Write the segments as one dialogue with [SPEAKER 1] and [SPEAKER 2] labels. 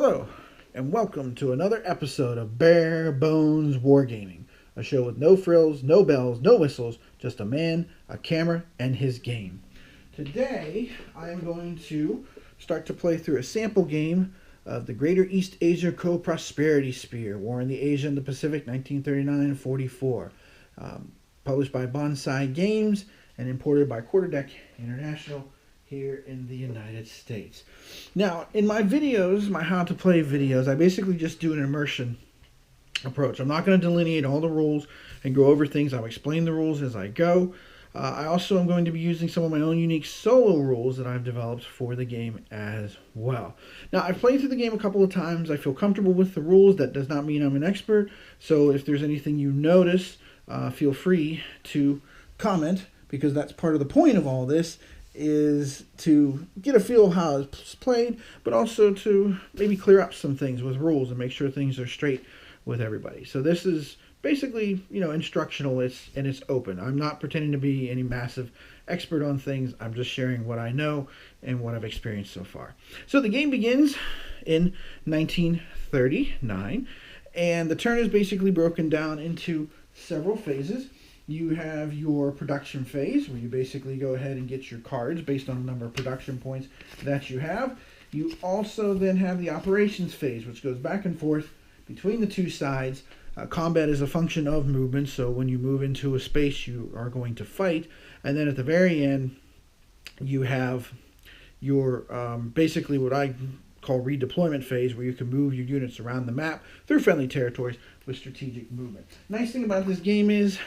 [SPEAKER 1] Hello, and welcome to another episode of Bare Bones Wargaming, a show with no frills, no bells, no whistles, just a man, a camera, and his game. Today, I am going to start to play through a sample game of the Greater East Asia Co-Prosperity Sphere, War in the Asia and the Pacific, 1939-44. Published by Bonsai Games and imported by Quarterdeck International here in the United States. Now, in my videos, my how to play videos, I basically just do an immersion approach. I'm not going to delineate all the rules and go over things. I'll explain the rules as I go. I also am going to be using some of my own unique solo rules that I've developed for the game as well. Now, I've played through the game a couple of times. I feel comfortable with the rules. That does not mean I'm an expert. So if there's anything you notice, feel free to comment, because that's part of the point of all this, is to get a feel of how it's played, but also to maybe clear up some things with rules and make sure things are straight with everybody. So this is basically, instructional, and it's open. I'm not pretending to be any massive expert on things. I'm just sharing what I know and what I've experienced so far. So the game begins in 1939, and the turn is basically broken down into several phases. You have your production phase, where you basically go ahead and get your cards based on the number of production points that you have. You also then have the operations phase, which goes back and forth between the two sides. Combat is a function of movement, so when you move into a space, you are going to fight. And then at the very end, you have your basically what I call redeployment phase, where you can move your units around the map through friendly territories with strategic movement. Nice thing about this game is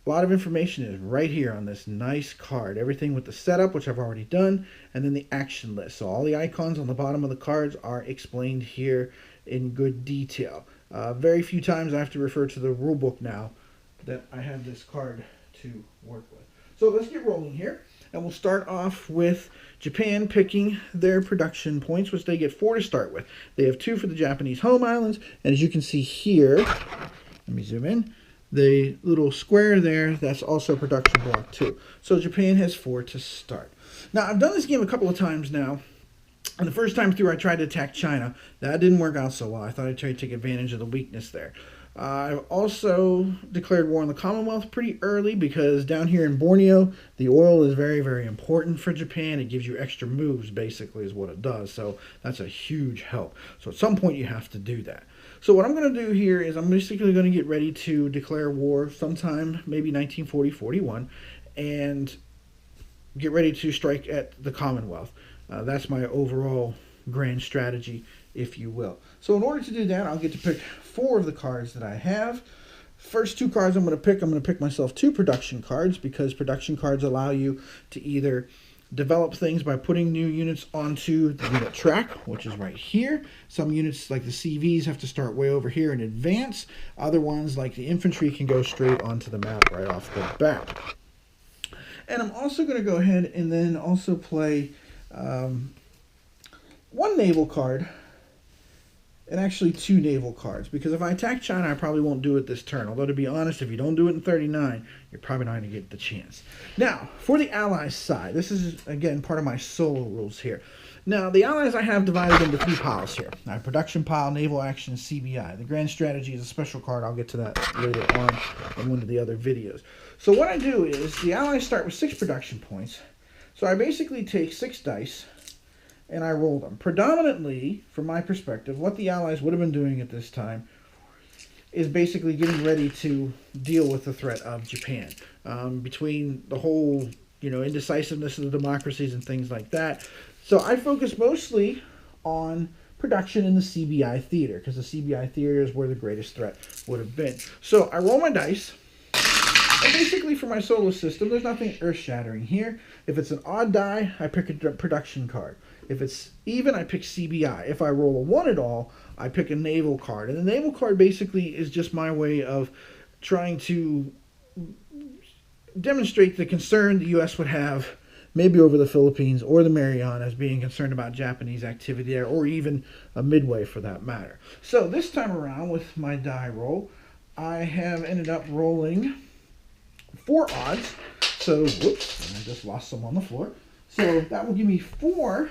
[SPEAKER 1] a lot of information is right here on this nice card. Everything with the setup, which I've already done, and then the action list. So all the icons on the bottom of the cards are explained here in good detail. Very few times I have to refer to the rule book now that I have this card to work with. So let's get rolling here. And we'll start off with Japan picking their production points, which they get 4 to start with. They have 2 for the Japanese home islands. And as you can see here, let me zoom in. The little square there, that's also production block 2. So Japan has 4 to start. Now, I've done this game a couple of times now. And the first time through, I tried to attack China. That didn't work out so well. I thought I'd try to take advantage of the weakness there. I've also declared war on the Commonwealth pretty early, because down here in Borneo, the oil is very, very important for Japan. It gives you extra moves, basically, is what it does. So that's a huge help. So at some point, you have to do that. So what I'm going to do here is I'm basically going to get ready to declare war sometime, maybe 1940-41, and get ready to strike at the Commonwealth. That's my overall grand strategy, if you will. So in order to do that, I'll get to pick 4 of the cards that I have. First 2 cards I'm going to pick myself 2 production cards, because production cards allow you to either develop things by putting new units onto the unit track, which is right here. Some units, like the CVs, have to start way over here in advance. Other ones, like the infantry, can go straight onto the map right off the bat. And I'm also going to go ahead and then also play 1 naval card, and actually 2 naval cards, because if I attack China, I probably won't do it this turn. Although, to be honest, if you don't do it in 39, you're probably not going to get the chance. Now, for the Allies side, this is, again, part of my solo rules here. Now, the Allies I have divided into 3 piles here. I have production pile, naval action, CBI. The grand strategy is a special card. I'll get to that later on in one of the other videos. So what I do is, the Allies start with 6 production points. So I basically take 6 dice, and I roll them. Predominantly, from my perspective, what the Allies would have been doing at this time is basically getting ready to deal with the threat of Japan. Between the whole, indecisiveness of the democracies and things like that. So I focus mostly on production in the CBI theater, because the CBI theater is where the greatest threat would have been. So I roll my dice. And basically, for my solo system, there's nothing earth-shattering here. If it's an odd die, I pick a production card. If it's even, I pick CBI. If I roll a 1 at all, I pick a naval card. And the naval card basically is just my way of trying to demonstrate the concern the U.S. would have maybe over the Philippines or the Marianas, being concerned about Japanese activity there, or even a Midway for that matter. So this time around with my die roll, I have ended up rolling 4 odds. So, whoops, I just lost some on the floor. So that will give me 4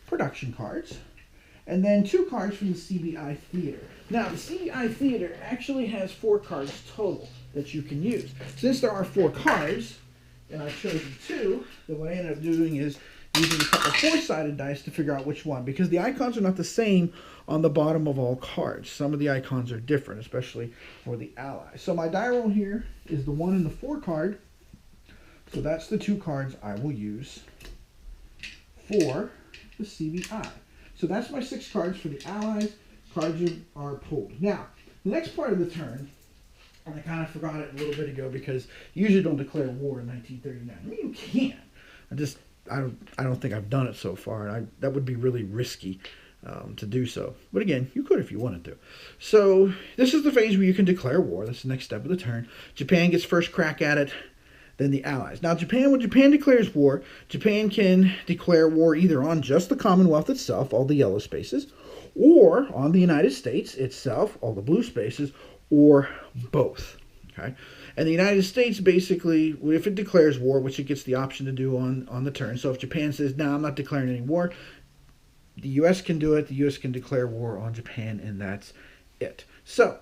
[SPEAKER 1] production cards. and then 2 cards from the CBI Theater. Now, the CBI Theater actually has 4 cards total that you can use. Since there are 4 cards, and I've chosen 2, then what I ended up doing is using a couple 4-sided dice to figure out which one, because the icons are not the same on the bottom of all cards. Some of the icons are different, especially for the allies. So my die roll here is the 1 and the 4 card. So that's the 2 cards I will use for the CBI. So that's my 6 cards for the allies. Cards are pulled. Now, the next part of the turn, and I kind of forgot it a little bit ago because you usually don't declare war in 1939. I mean, you can. I don't think I've done it so far, and that would be really risky to do so. But again, you could if you wanted to. So this is the phase where you can declare war. That's the next step of the turn. Japan gets first crack at it, then the Allies. Now, when Japan declares war, Japan can declare war either on just the Commonwealth itself, all the yellow spaces, or on the United States itself, all the blue spaces, or both. Okay? And the United States basically, if it declares war, which it gets the option to do on the turn, so if Japan says, no, I'm not declaring any war, the U.S. can do it. The U.S. can declare war on Japan, and that's it. So,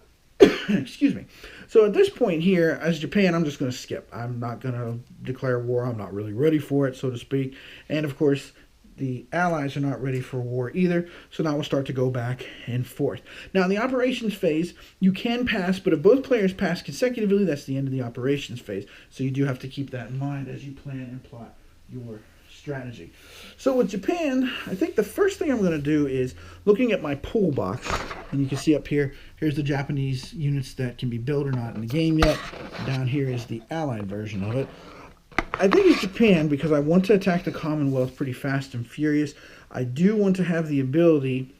[SPEAKER 1] excuse me. So at this point here, as Japan, I'm just going to skip. I'm not going to declare war. I'm not really ready for it, so to speak. And, of course, the Allies are not ready for war either, so now we'll start to go back and forth. Now, in the operations phase, you can pass, but if both players pass consecutively, that's the end of the operations phase. So you do have to keep that in mind as you plan and plot your strategy. So with Japan, I think the first thing I'm going to do is looking at my pool box, and you can see up here, here's the Japanese units that can be built or not in the game yet. Down here is the Allied version of it. I think it's Japan because I want to attack the Commonwealth pretty fast and furious. I do want to have the ability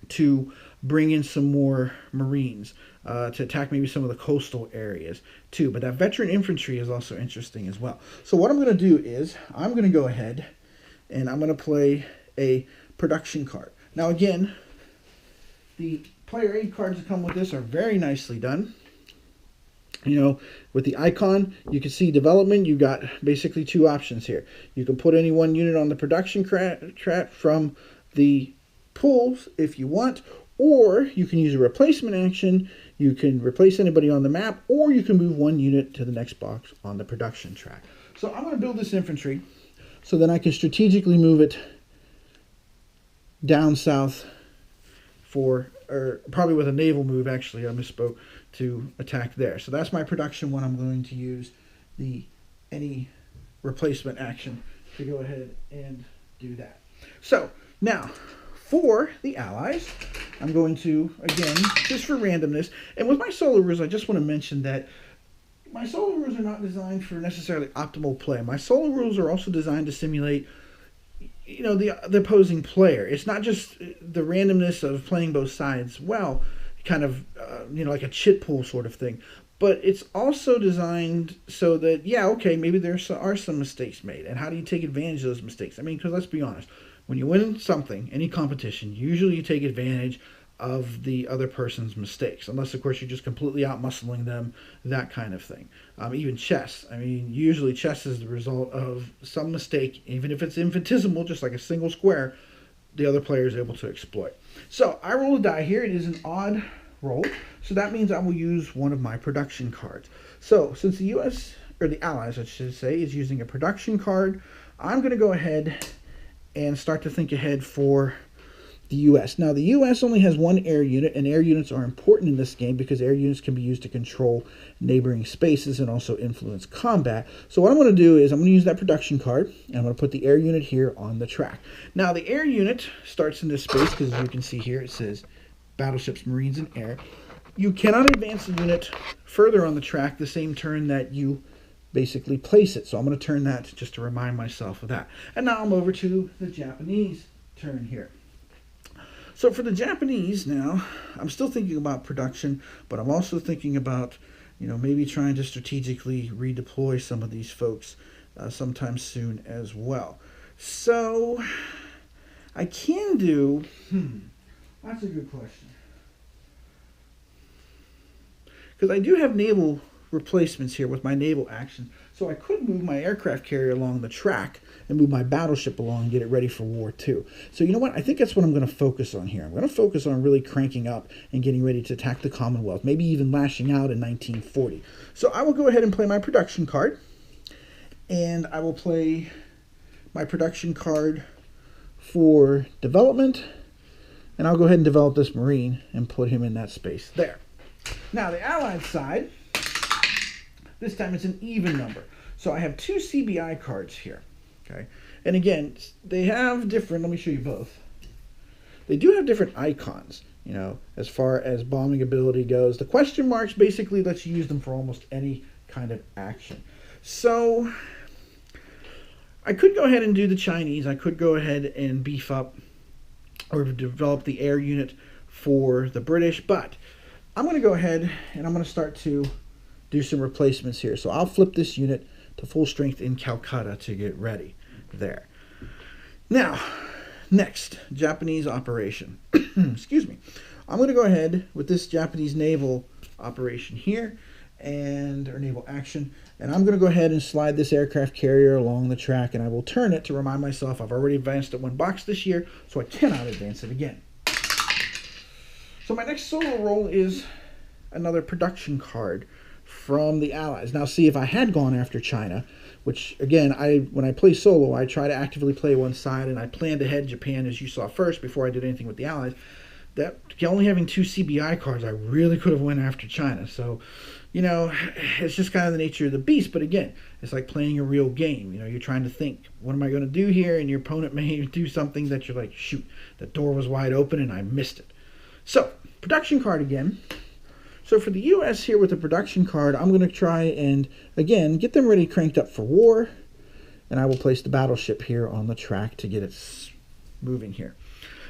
[SPEAKER 1] to bring in some more Marines to attack maybe some of the coastal areas too. But that veteran infantry is also interesting as well. So what I'm going to do is I'm going to go ahead and I'm going to play a production card. Now again, the player aid cards that come with this are very nicely done. You know, with the icon, you can see development. You've got basically 2 options here. You can put any one unit on the production track from the pools if you want, or you can use a replacement action. You can replace anybody on the map, or you can move 1 unit to the next box on the production track. So I'm going to build this infantry so then I can strategically move it down south or probably with a naval move, actually, I misspoke, to attack there. So that's my production one. I'm going to use any replacement action to go ahead and do that. So now for the Allies, I'm going to, again, just for randomness, and with my solo rules, I just want to mention that my solo rules are not designed for necessarily optimal play. My solo rules are also designed to simulate, you know, the opposing player. It's not just the randomness of playing both sides well, kind of, you know, like a chit pool sort of thing. But it's also designed so that, yeah, okay, maybe there are some mistakes made. And how do you take advantage of those mistakes? I mean, because let's be honest, when you win something, any competition, usually you take advantage of the other person's mistakes. Unless, of course, you're just completely out-muscling them, that kind of thing. Even chess. I mean, usually chess is the result of some mistake, even if it's infinitesimal, just like a single square, the other player is able to exploit. So I roll a die here. It is an odd roll. So that means I will use one of my production cards. So since the U.S., or the Allies, I should say, is using a production card, I'm going to go ahead and start to think ahead for the U.S. Now, the U.S. only has 1 air unit, and air units are important in this game because air units can be used to control neighboring spaces and also influence combat. So what I'm going to do is I'm going to use that production card, and I'm going to put the air unit here on the track. Now, the air unit starts in this space because, as you can see here, it says battleships, marines, and air. You cannot advance the unit further on the track the same turn that you basically place it. So I'm going to turn that just to remind myself of that. And now I'm over to the Japanese turn here. So for the Japanese now, I'm still thinking about production, but I'm also thinking about, you know, maybe trying to strategically redeploy some of these folks sometime soon as well. So I can do, that's a good question. Because I do have naval replacements here with my naval action. So I could move my aircraft carrier along the track and move my battleship along and get it ready for War 2. So you know what? I think that's what I'm going to focus on here. I'm going to focus on really cranking up and getting ready to attack the Commonwealth, maybe even lashing out in 1940. So I will go ahead and play my production card. And I will play my production card for development. And I'll go ahead and develop this Marine and put him in that space there. Now the Allied side, this time it's an even number. So I have 2 CBI cards here. Okay, and again, they have different, let me show you both. They do have different icons, you know, as far as bombing ability goes. The question marks basically lets you use them for almost any kind of action. So I could go ahead and do the Chinese. I could go ahead and beef up or develop the air unit for the British, but I'm going to go ahead and I'm going to start to do some replacements here. So I'll flip this unit to full strength in Calcutta to get ready there. Now, next, Japanese operation. Excuse me. I'm going to go ahead with this Japanese naval operation here, or naval action, and I'm going to go ahead and slide this aircraft carrier along the track, and I will turn it to remind myself I've already advanced it 1 box this year, so I cannot advance it again. So my next solo roll is another production card from the Allies. Now see, if I had gone after China, which again, when I play solo, I try to actively play one side, and I planned ahead Japan, as you saw first, before I did anything with the Allies. That only having 2 CBI cards, I really could have went after China. So, you know, it's just kind of the nature of the beast. But again, it's like playing a real game. You know, you're trying to think, what am I going to do here? And your opponent may do something that you're like, shoot, the door was wide open and I missed it. So, production card again. So for the U.S. here with the production card, I'm going to try and, again, get them ready cranked up for war. And I will place the battleship here on the track to get it moving here.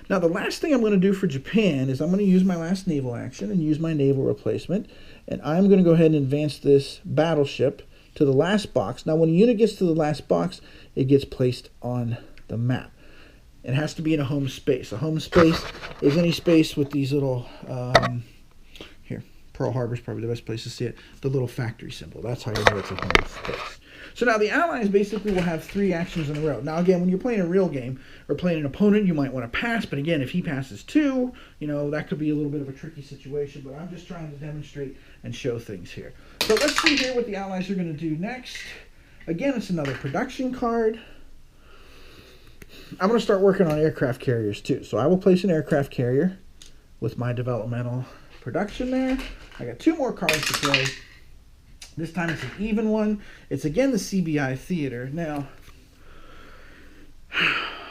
[SPEAKER 1] Now, the last thing I'm going to do for Japan is I'm going to use my last naval action and use my naval replacement. And I'm going to go ahead and advance this battleship to the last box. Now, when a unit gets to the last box, it gets placed on the map. It has to be in a home space. A home space is any space with these little, here, Pearl Harbor is probably the best place to see it, the little factory symbol. That's how you know it's a home space. So now the Allies basically will have 3 actions in a row. Now again, when you're playing a real game or playing an opponent, you might want to pass. But again, if he passes 2, you know, that could be a little bit of a tricky situation. But I'm just trying to demonstrate and show things here. So let's see here what the Allies are going to do next. Again, it's another production card. I'm going to start working on aircraft carriers too. So I will place an aircraft carrier with my developmental production there. I got 2 more cards to play. This time it's an even one. It's again the CBI theater. Now,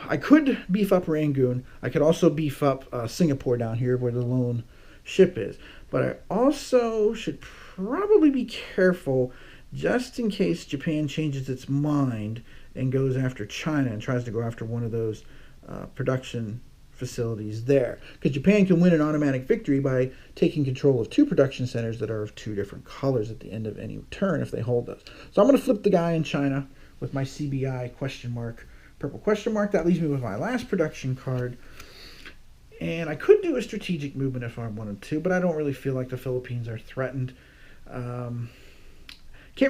[SPEAKER 1] I could beef up Rangoon. I could also beef up Singapore down here where the lone ship is. But I also should probably be careful just in case Japan changes its mind and goes after China and tries to go after one of those production facilities there. Because Japan can win an automatic victory by taking control of 2 production centers that are of 2 different colors at the end of any turn if they hold those. So I'm going to flip the guy in China with my CBI question mark, purple question mark. That leaves me with my last production card. And I could do a strategic movement if I wanted to, but I don't really feel like the Philippines are threatened. Can't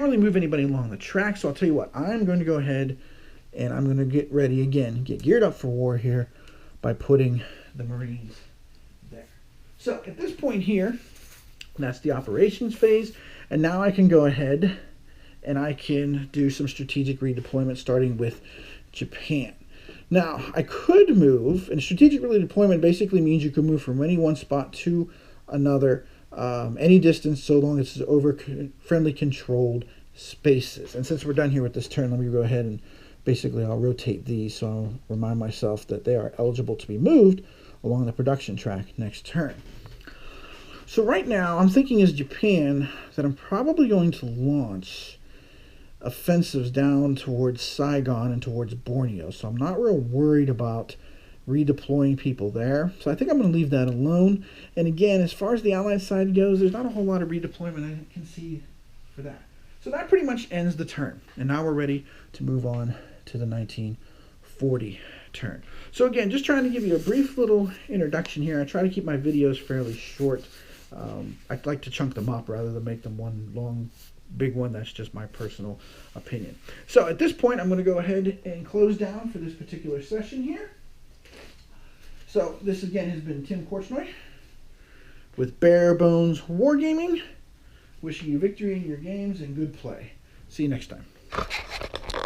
[SPEAKER 1] really move anybody along the track, so I'll tell you what. I'm going to go ahead and I'm going to get ready again, get geared up for war here, by putting the Marines there. So at this point here, that's the operations phase. And now I can go ahead and I can do some strategic redeployment starting with Japan. Now, I could move, and strategic redeployment basically means you can move from any one spot to another, any distance, so long as it's over friendly controlled spaces. And since we're done here with this turn, let me go ahead and basically I'll rotate these so I'll remind myself that they are eligible to be moved along the production track next turn. So right now I'm thinking as Japan that I'm probably going to launch offensives down towards Saigon and towards Borneo. So I'm not real worried about redeploying people there. So I think I'm going to leave that alone. And again, as far as the Allied side goes, there's not a whole lot of redeployment I can see for that. So that pretty much ends the turn. And now we're ready to move on to the 1940 turn. So again, just trying to give you a brief little introduction here. I try to keep my videos fairly short. I like to chunk them up rather than make them one long big one. That's just my personal opinion. So at this point, I'm going to go ahead and close down for this particular session here. So this again has been Tim Korchnoi with Bare Bones Wargaming, wishing you victory in your games and good play. See you next time.